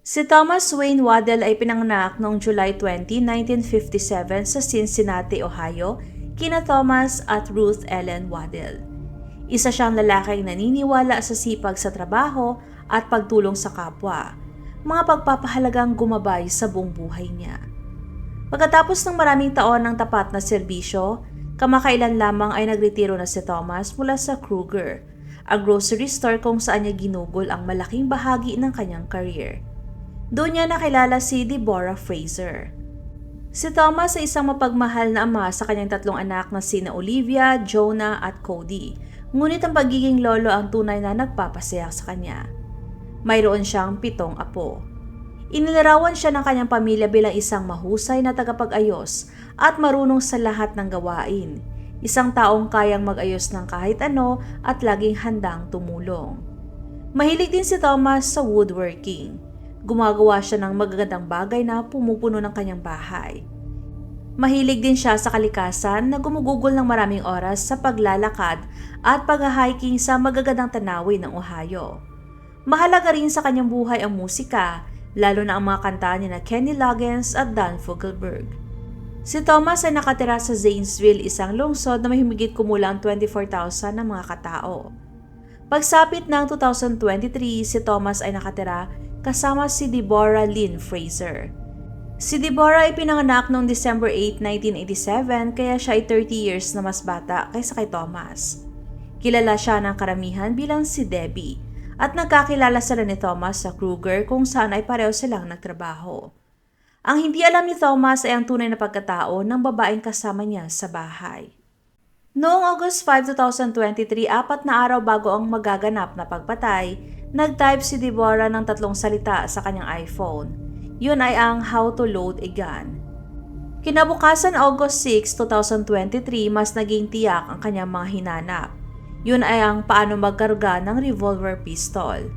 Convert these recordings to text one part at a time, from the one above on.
Si Thomas Wayne Waddell ay pinanganak noong July 20, 1957 sa Cincinnati, Ohio, kina Thomas at Ruth Ellen Waddell. Isa siyang lalaking naniniwala sa sipag sa trabaho at pagtulong sa kapwa, mga pagpapahalagang gumabay sa buong buhay niya. Pagkatapos ng maraming taon ng tapat na serbisyo, kamakailan lamang ay nagretiro na si Thomas mula sa Kruger, ang grocery store kung saan niya ginugol ang malaking bahagi ng kanyang career. Doon niya nakilala si Deborah Fraser. Si Thomas ay isang mapagmahal na ama sa kanyang tatlong anak na sina Olivia, Jonah at Cody. Ngunit ang pagiging lolo ang tunay na nagpapasaya sa kanya. Mayroon siyang 7 apo. Inilarawan siya ng kanyang pamilya bilang isang mahusay na tagapag-ayos at marunong sa lahat ng gawain. Isang taong kayang mag-ayos ng kahit ano at laging handang tumulong. Mahilig din si Thomas sa woodworking. Gumagawa siya ng magagandang bagay na pumupuno ng kanyang bahay. Mahilig din siya sa kalikasan na gumugugol ng maraming oras sa paglalakad at pag-hiking sa magagandang tanawin ng Ohio. Mahalaga rin sa kanyang buhay ang musika, lalo na ang mga kanta ni na Kenny Loggins at Dan Fogelberg. Si Thomas ay nakatira sa Zanesville, isang lungsod na may humigit kumulang 24,000 na mga katao. Pagsapit ng 2023, si Thomas ay nakatira kasama si Deborah Lynn Fraser. Si Deborah ay pinanganak noong December 8, 1987 kaya siya ay 30 years na mas bata kaysa kay Thomas. Kilala siya ng karamihan bilang si Debbie at nagkakilala sila ni Thomas sa Kruger kung saan ay pareho silang nagtrabaho. Ang hindi alam ni Thomas ay ang tunay na pagkatao ng babaeng kasama niya sa bahay. Noong August 5, 2023, 4 na araw bago ang magaganap na pagpatay, nag-type si Deborah ng 3 salita sa kanyang iPhone. Yun ay ang how to load a gun. Kinabukasan August 6, 2023, mas naging tiyak ang kanyang mga hinanap. Yun ay ang paano magkarga ng revolver pistol.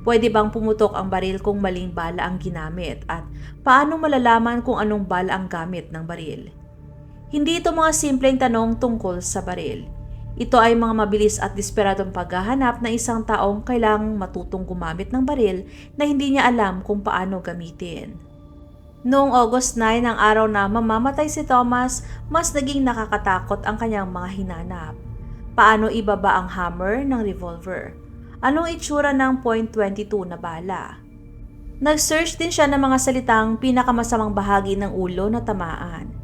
Pwede bang pumutok ang baril kung maling bala ang ginamit at paano malalaman kung anong bala ang gamit ng baril? Hindi ito mga simpleng tanong tungkol sa baril. Ito ay mga mabilis at desperadong paghahanap na isang taong kailangang matutong gumamit ng baril na hindi niya alam kung paano gamitin. Noong August 9, ang araw na mamamatay si Thomas, mas naging nakakatakot ang kanyang mga hinanap. Paano ibaba ang hammer ng revolver? Anong itsura ng .22 na bala? Nag-search din siya ng mga salitang pinakamasamang bahagi ng ulo na tamaan.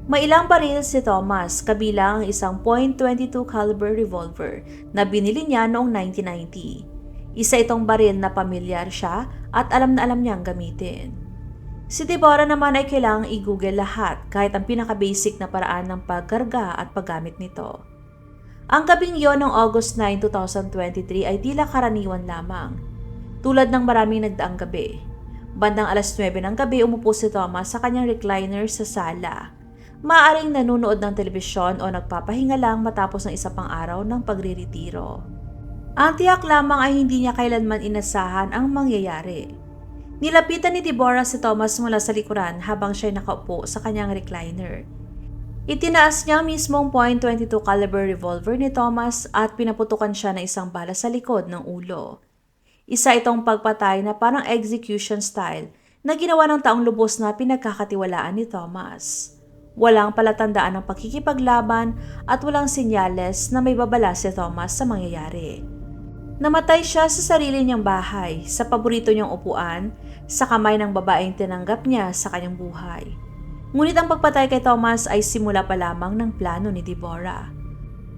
May ilang baril si Thomas, kabilang ang isang .22 caliber revolver na binili niya noong 1990. Isa itong baril na pamilyar siya at alam na alam niyang gamitin. Si Deborah naman ay kailangang i-google lahat kahit ang pinaka-basic na paraan ng pagkarga at paggamit nito. Ang gabing yon ng August 9, 2023 ay tila karaniwan lamang. Tulad ng maraming nagdaang gabi. Bandang alas 9 ng gabi umupo si Thomas sa kanyang recliner sa sala. Maaaring nanonood ng telebisyon o nagpapahinga lang matapos ng isa pang araw ng pagriretiro. Ang tiyak lamang ay hindi niya kailanman inasahan ang mangyayari. Nilapitan ni Deborah si Thomas mula sa likuran habang siya nakaupo sa kanyang recliner. Itinaas niya mismo ang .22 caliber revolver ni Thomas at pinaputukan siya ng isang bala sa likod ng ulo. Isa itong pagpatay na parang execution style na ginawa ng taong lubos na pinagkakatiwalaan ni Thomas. Walang palatandaan ng pakikipaglaban at walang senyales na may babala si Thomas sa mangyayari. Namatay siya sa sarili niyang bahay, sa paborito niyang upuan, sa kamay ng babaeng tinanggap niya sa kanyang buhay. Ngunit ang pagpatay kay Thomas ay simula pa lamang ng plano ni Deborah.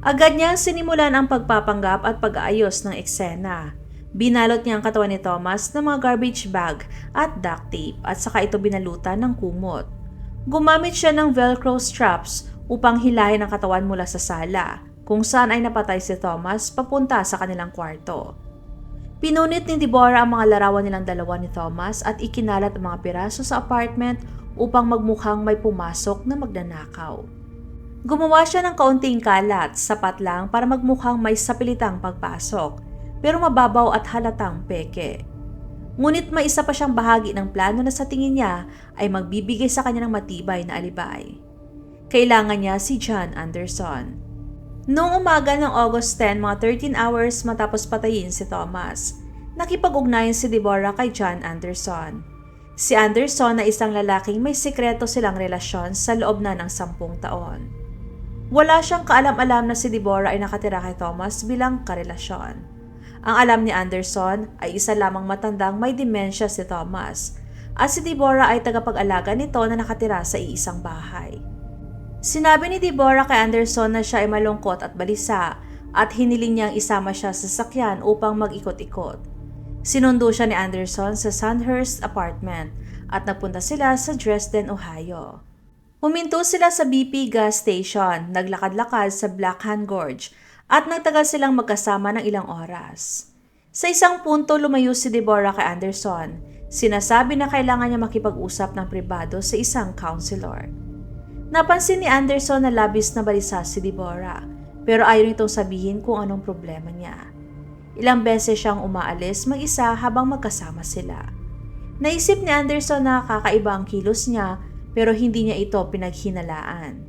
Agad niyang sinimulan ang pagpapanggap at pag-aayos ng eksena. Binalot niya ang katawan ni Thomas ng mga garbage bag at duct tape at saka ito binalutan ng kumot. Gumamit siya ng velcro straps upang hilahin ang katawan mula sa sala, kung saan ay napatay si Thomas papunta sa kanilang kwarto. Pinunit ni Deborah ang mga larawan nilang dalawa ni Thomas at ikinalat ang mga piraso sa apartment upang magmukhang may pumasok na magnanakaw. Gumawa siya ng kaunting kalat, sapat lang para magmukhang may sapilitang pagpasok, pero mababaw at halatang peke. Ngunit may isa pa siyang bahagi ng plano na sa tingin niya ay magbibigay sa kanya ng matibay na alibay. Kailangan niya si John Anderson. Noong umaga ng August 10, mga 13 hours matapos patayin si Thomas, Nakipag-ugnayan si Deborah kay John Anderson. Si Anderson na isang lalaking may sikreto silang relasyon sa loob na ng 10 taon. Wala siyang kaalam-alam na si Deborah ay nakatira kay Thomas bilang karelasyon. Ang alam ni Anderson ay isa lamang matandang may demensya si Thomas at si Deborah ay tagapag-alaga nito na nakatira sa iisang bahay. Sinabi ni Deborah kay Anderson na siya ay malungkot at balisa at hiniling niyang isama siya sa sasakyan upang mag-ikot-ikot. Sinundo siya ni Anderson sa Sandhurst apartment at napunta sila sa Dresden, Ohio. Huminto sila sa BP gas station, naglakad-lakad sa Blackhand Gorge at nagtagal silang magkasama ng ilang oras. Sa isang punto lumayo si Deborah kay Anderson. Sinasabi na kailangan niya makipag-usap ng pribado sa isang counselor. Napansin ni Anderson na labis na balisa si Deborah, pero ayaw nitong sabihin kung anong problema niya. Ilang beses siyang umaalis mag-isa habang magkasama sila. Naisip ni Anderson na kakaiba ang kilos niya pero hindi niya ito pinaghinalaan.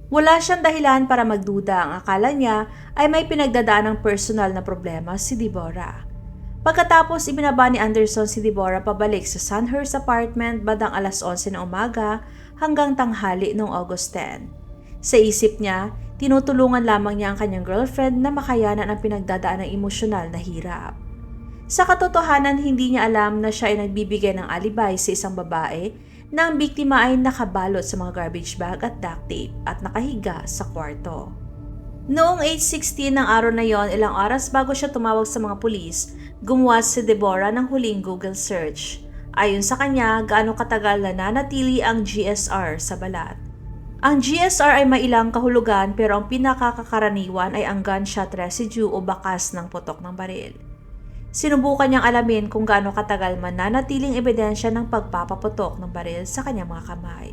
Wala siyang dahilan para magduda, ang akala niya ay may pinagdadaan ng personal na problema si Deborah. Pagkatapos ibinaba ni Anderson si Deborah pabalik sa Sandhurst apartment bandang alas 11 ng umaga hanggang tanghali noong August 10. Sa isip niya, tinutulungan lamang niya ang kanyang girlfriend na makayanan ang pinagdadaan ng emosyonal na hirap. Sa katotohanan, hindi niya alam na siya ay nagbibigay ng alibay sa isang babae na ang biktima ay nakabalot sa mga garbage bag at duct tape at nakahiga sa kwarto. Noong 8:16 ng araw na yon, ilang oras bago siya tumawag sa mga pulis, gumawa si Deborah ng huling Google search. Ayon sa kanya, gaano katagal na nanatili ang GSR sa balat. Ang GSR ay may ilang kahulugan pero ang pinakakakaraniwan ay ang gunshot residue o bakas ng putok ng baril. Sinubukan niyang alamin kung gaano katagal mananatiling ebidensya ng pagpapaputok ng baril sa kanyang mga kamay.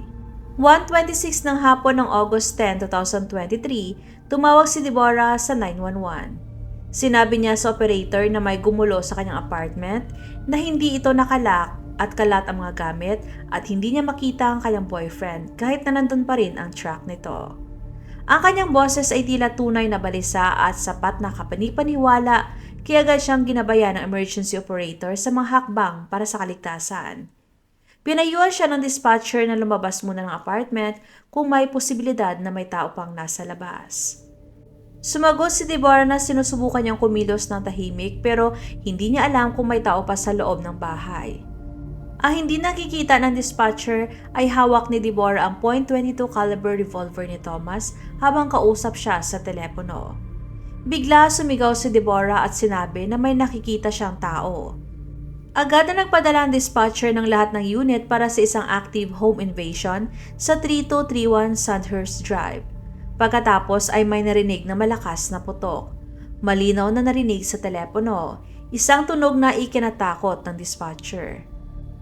1:26 ng hapon ng August 10, 2023, tumawag si Deborah sa 911. Sinabi niya sa operator na may gumulo sa kanyang apartment, na hindi ito nakalak at kalat ang mga gamit at hindi niya makita ang kanyang boyfriend kahit na nandun pa rin ang truck nito. Ang kanyang boses ay tila tunay na balisa at sapat na kapanipaniwala kaya agad siyang ginabayan ng emergency operator sa mga hakbang para sa kaligtasan. Pinayuhan siya ng dispatcher na lumabas muna ng apartment kung may posibilidad na may tao pang nasa labas. Sumagot si Deborah na sinusubukan niyang kumilos ng tahimik pero hindi niya alam kung may tao pa sa loob ng bahay. Ang hindi nakikita ng dispatcher ay hawak ni Deborah ang .22 caliber revolver ni Thomas habang kausap siya sa telepono. Bigla sumigaw si Deborah at sinabi na may nakikita siyang tao. Agad na nagpadala ang dispatcher ng lahat ng unit para sa isang active home invasion sa 3231 Sandhurst Drive. Pagkatapos ay may narinig na malakas na putok. Malinaw na narinig sa telepono, isang tunog na ikinatakot ng dispatcher.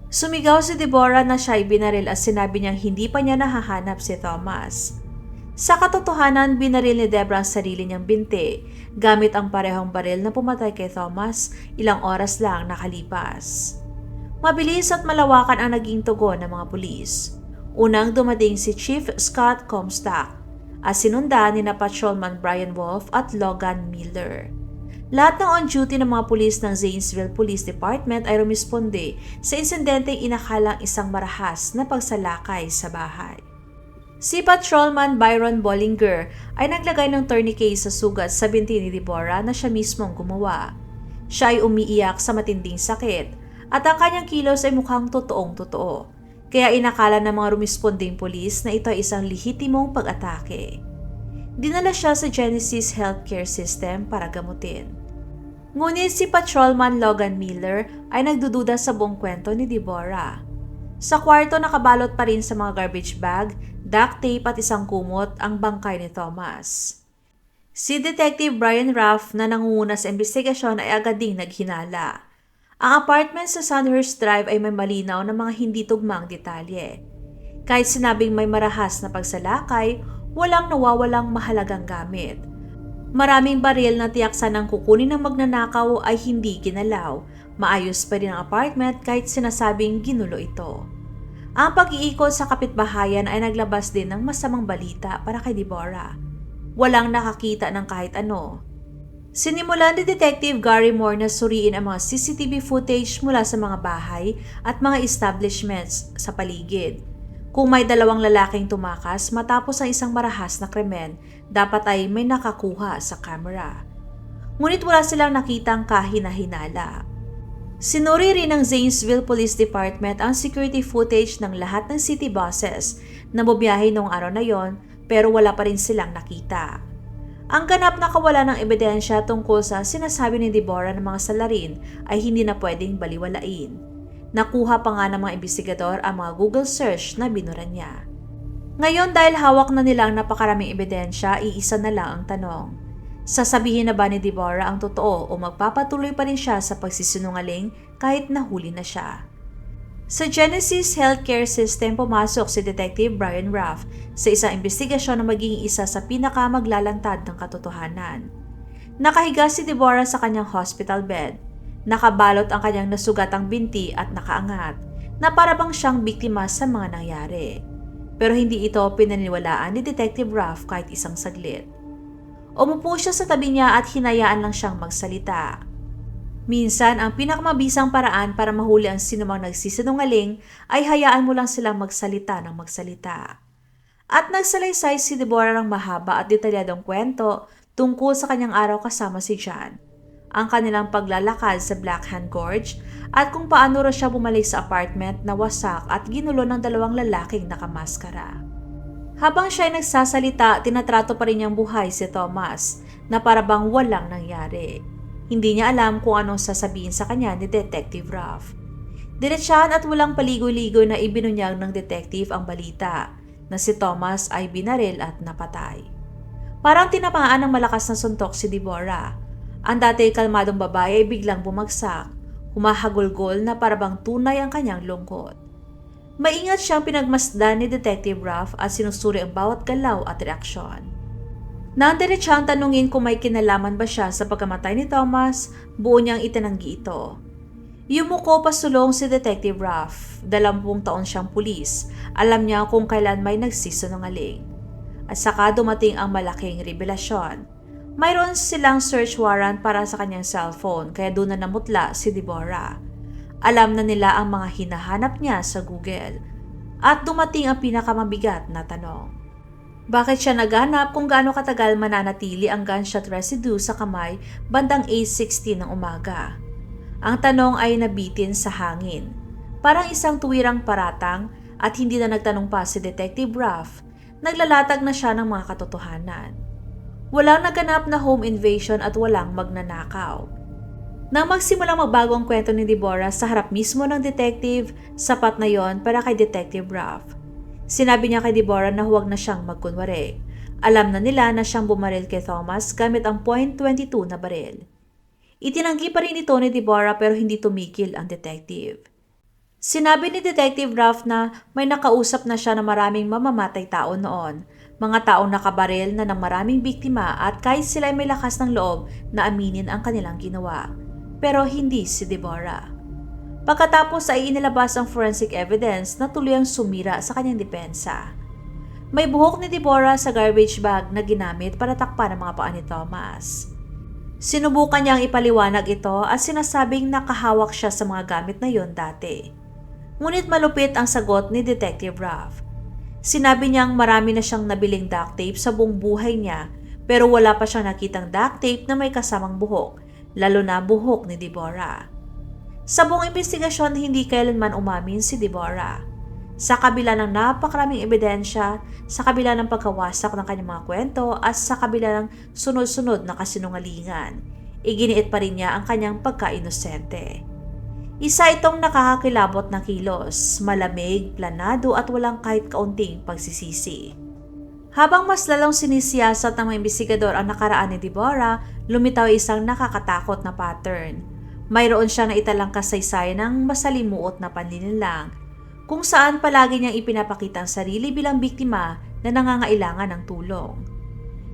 Sumigaw si Deborah na siya ay binaril at sinabi niyang hindi pa niya nahahanap si Thomas. Sa katotohanan, binaril ni Deborah ang sarili niyang binti gamit ang parehong baril na pumatay kay Thomas ilang oras lang nakalipas. Mabilis at malawakan ang naging tugon ng mga pulis. Unang dumating si Chief Scott Comstock at sinundan ni na Patrolman Brian Wolf at Logan Miller. Lahat ng on-duty ng mga pulis ng Zanesville Police Department ay rumisponde sa insidenteng inakalang isang marahas na pagsalakay sa bahay. Si Patrolman Byron Bollinger ay naglagay ng tourniquet sa sugat sa binti ni Deborah na siya mismong gumawa. Siya ay umiiyak sa matinding sakit at ang kanyang kilos ay mukhang totoong-totoo. Kaya inakala ng mga rumisponding pulis na ito ay isang lehitimong pag-atake. Dinala siya sa Genesis Healthcare System para gamutin. Ngunit si Patrolman Logan Miller ay nagdududa sa buong kwento ni Deborah. Sa kwarto nakabalot pa rin sa mga garbage bag, duct tape at isang kumot ang bangkay ni Thomas. Si Detective Brian Ruff na nangunguna sa investigasyon ay agad ding naghinala. Ang apartment sa Sandhurst Drive ay may malinaw na mga hindi tugmang detalye. Kahit sinabing may marahas na pagsalakay, walang nawawalang mahalagang gamit. Maraming baril na tiyaksan ng kukunin ng magnanakaw ay hindi ginalaw. Maayos pa rin ang apartment kahit sinasabing ginulo ito. Ang pag-iikot sa kapitbahayan ay naglabas din ng masamang balita para kay Deborah. Walang nakakita ng kahit ano. Sinimulan ni Detective Gary Moore na suriin ang mga CCTV footage mula sa mga bahay at mga establishments sa paligid. Kung may dalawang lalaking tumakas matapos ang isang marahas na krimen, dapat ay may nakakuha sa camera. Ngunit wala silang nakitang kahina-hinala. Sinuri rin ng Zanesville Police Department ang security footage ng lahat ng city buses na bumiyahe noong araw na yon, pero wala pa rin silang nakita. Ang ganap na kawalan ng ebidensya tungkol sa sinasabi ni Deborah ng mga salarin ay hindi na pwedeng baliwalain. Nakuha pa nga ng mga investigador ang mga Google search na binura niya. Ngayon dahil hawak na nilang napakaraming ebidensya, iisa na lang ang tanong. Sasabihin na ba ni Deborah ang totoo o magpapatuloy pa rin siya sa pagsisinungaling kahit nahuli na siya? Sa Genesis Healthcare System pumasok si Detective Brian Ruff sa isang investigasyon na magiging isa sa pinakamaglalantad ng katotohanan. Nakahiga si Deborah sa kanyang hospital bed. Nakabalot ang kanyang nasugatang binti at nakaangat na para bang siyang biktima sa mga nangyari. Pero hindi ito pinaniwalaan ni Detective Ruff kahit isang saglit. Umupo siya sa tabi niya at hinayaan lang siyang magsalita. Minsan, ang pinakamabisang paraan para mahuli ang sinumang nagsisinungaling ay hayaan mo lang silang magsalita ng magsalita. At nagsalaysay si Deborah ng mahaba at detalyadong kwento tungkol sa kanyang araw kasama si John, ang kanilang paglalakad sa Blackhand Gorge at kung paano raw siya bumalik sa apartment na wasak at ginulo ng dalawang lalaking nakamaskara. Habang siya ay nagsasalita, tinatrato pa rin niyang buhay si Thomas na parabang walang nangyari. Hindi niya alam kung anong sasabihin sa kanya ni Detective Ruff. Diretsahan at walang paligoy-ligoy na ibinunyag ng detective ang balita na si Thomas ay binaril at napatay. Parang tinamaan ng malakas na suntok si Deborah. Ang dati kalmadong babae ay biglang bumagsak, humahagulgol na parabang tunay ang kanyang lungkot. Maingat siyang pinagmasdan ni Detective Ruff at sinusuri ang bawat galaw at reaksyon. Nang diretsahang tanungin kung may kinalaman ba siya sa pagkamatay ni Thomas, buo niyang itinanggi ito. Yumuko pasulong si Detective Ruff, 20 taon siyang pulis, alam niya kung kailan may nagsisinungaling. At saka dumating ang malaking revelasyon. Mayroon silang search warrant para sa kanyang cellphone kaya doon na namutla si Deborah. Alam na nila ang mga hinahanap niya sa Google. At dumating ang pinakamabigat na tanong. Bakit siya naghanap kung gaano katagal mananatili ang gunshot residue sa kamay bandang 8:16 ng umaga? Ang tanong ay nabitin sa hangin. Parang isang tuwirang paratang at hindi na nagtanong pa si Detective Ruff, naglalatag na siya ng mga katotohanan. Walang naganap na home invasion at walang magnanakaw. Nang magsimulang magbago ang kwento ni Deborah sa harap mismo ng detective, sapat na yon para kay Detective Ruff. Sinabi niya kay Deborah na huwag na siyang magkunwari. Alam na nila na siyang bumaril kay Thomas gamit ang .22 na baril. Itinanggi pa rin ito ni Deborah pero hindi tumikil ang detective. Sinabi ni Detective Ruff na may nakausap na siya na maraming mamamatay tao noon, mga taong nakabaril na ng maraming biktima at kahit sila ay may lakas ng loob na aminin ang kanilang ginawa. Pero hindi si Deborah. Pagkatapos ay inilabas ang forensic evidence na tuluyang sumira sa kanyang depensa. May buhok ni Deborah sa garbage bag na ginamit para takpan ang mga paa ni Thomas. Sinubukan niyang ipaliwanag ito at sinasabing nakahawak siya sa mga gamit na yon dati. Ngunit malupit ang sagot ni Detective Ruff. Sinabi niyang marami na siyang nabiling duct tape sa buong buhay niya pero wala pa siyang nakitang duct tape na may kasamang buhok, lalo na buhok ni Deborah. Sa buong investigasyon, hindi kailanman umamin si Deborah. Sa kabila ng napakaraming ebidensya, sa kabila ng pagkawasak ng kanyang mga kwento at sa kabila ng sunod-sunod na kasinungalingan, iginiit pa rin niya ang kanyang pagka-inosente. Isa itong nakakakilabot na kilos, malamig, planado at walang kahit kaunting pagsisisi. Habang mas lalong sinisiyasat ng mga investigador ang nakaraan ni Deborah, lumitaw isang nakakatakot na pattern. Mayroon siya na italang kasaysayan ng masalimuot na panlilinlang, kung saan palagi niyang ipinapakita ang sarili bilang biktima na nangangailangan ng tulong.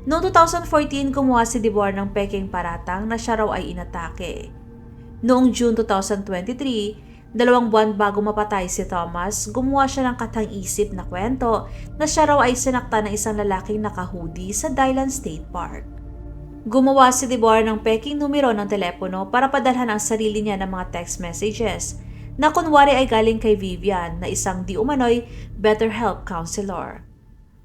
Noong 2014, gumawa si Deborah ng peking paratang na siya raw ay inatake. Noong June 2023, 2 buwan bago mapatay si Thomas, gumawa siya ng katang-isip na kwento na siya raw ay sinaktan ng isang lalaking naka-hoodie sa Dylan State Park. Gumawa si Deborah ng peking numero ng telepono para padalhan ang sarili niya ng mga text messages na kunwari ay galing kay Vivian na isang di umano'y BetterHelp counselor.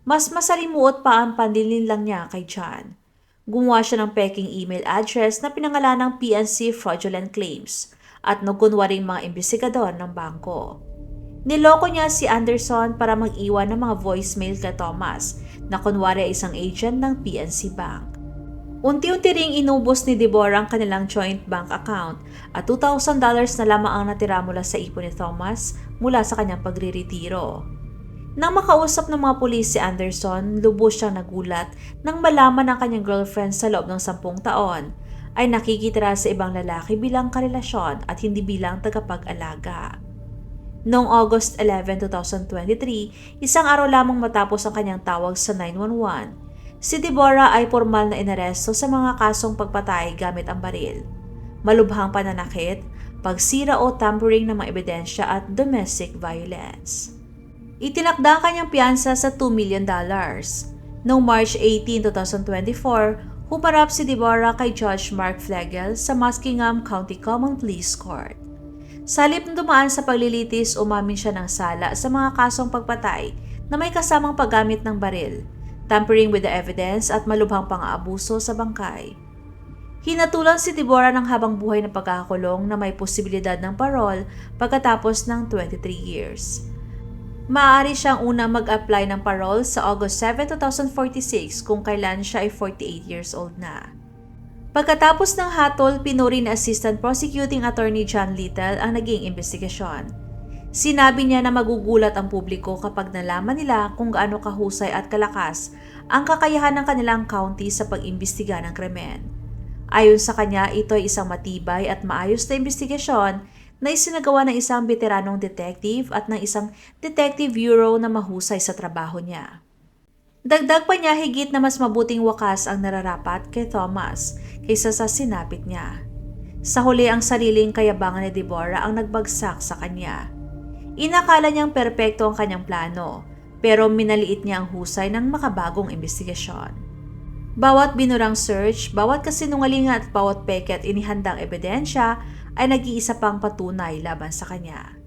Mas masalimuot pa ang panlilinlang niya kay John. Gumawa siya ng peking email address na pinangalan ng PNC Fraudulent Claims at nagkunwaring mga imbestigador ng bangko. Niloko niya si Anderson para mag-iwan ng mga voicemail kay Thomas na kunwari ay isang agent ng PNC Bank. Unti-unti ring inubos ni Deborah ang kanilang joint bank account at $2,000 na lamang ang natira mula sa ipon ni Thomas mula sa kanyang pagriretiro. Nang makausap ng mga pulis si Anderson, lubos siyang nagulat nang malaman ng kanyang girlfriend sa loob ng 10 taon ay nakikitira sa ibang lalaki bilang karelasyon at hindi bilang tagapag-alaga. Noong August 11, 2023, isang araw lamang matapos ang kanyang tawag sa 911, si Deborah ay formal na inaresto sa mga kasong pagpatay gamit ang baril, malubhang pananakit, pagsira o tampering ng mga ebidensya at domestic violence. Itinakda ang kanyang piyansa sa $2 million. Noong March 18, 2024, humarap si Deborah kay Judge Mark Flegel sa Muskingum County Common Pleas Court. Sa halip na dumaan sa paglilitis, umamin siya ng sala sa mga kasong pagpatay na may kasamang paggamit ng baril, tampering with the evidence at malubhang pang-aabuso sa bangkay. Hinatulan si Deborah ng habang buhay na pagkakakulong na may posibilidad ng parol pagkatapos ng 23 years. Maaari siyang unang mag-apply ng parol sa August 7, 2046 kung kailan siya ay 48 years old na. Pagkatapos ng hatol, pinuri ni Assistant Prosecuting Attorney John Little ang naging investigasyon. Sinabi niya na magugulat ang publiko kapag nalaman nila kung gaano kahusay at kalakas ang kakayahan ng kanilang county sa pag-imbestiga ng krimen. Ayon sa kanya, ito ay isang matibay at maayos na investigasyon na isinagawa ng isang veteranong detective at ng isang detective bureau na mahusay sa trabaho niya. Dagdag pa niya, higit na mas mabuting wakas ang nararapat kay Thomas kaysa sa sinapit niya. Sa huli, ang sariling kayabangan ni Deborah ang nagbagsak sa kanya. Inakala niyang perpekto ang kanyang plano, pero minaliit niya ang husay ng makabagong investigasyon. Bawat binurang search, bawat kasinungalingan at bawat peke at inihandang ebidensya ay nag-iisa pang patunay laban sa kanya.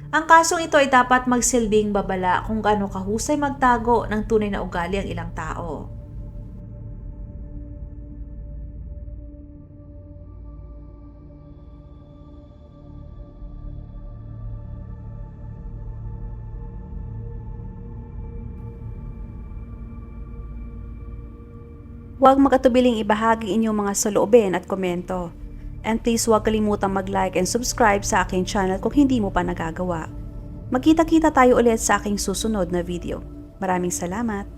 Ang kasong ito ay dapat magsilbing babala kung gaano kahusay magtago ng tunay na ugali ang ilang tao. Huwag magatubiling ibahagi inyong mga saloobin at komento. And please huwag kalimutang mag-like and subscribe sa aking channel kung hindi mo pa nagagawa. Magkita-kita tayo ulit sa aking susunod na video. Maraming salamat!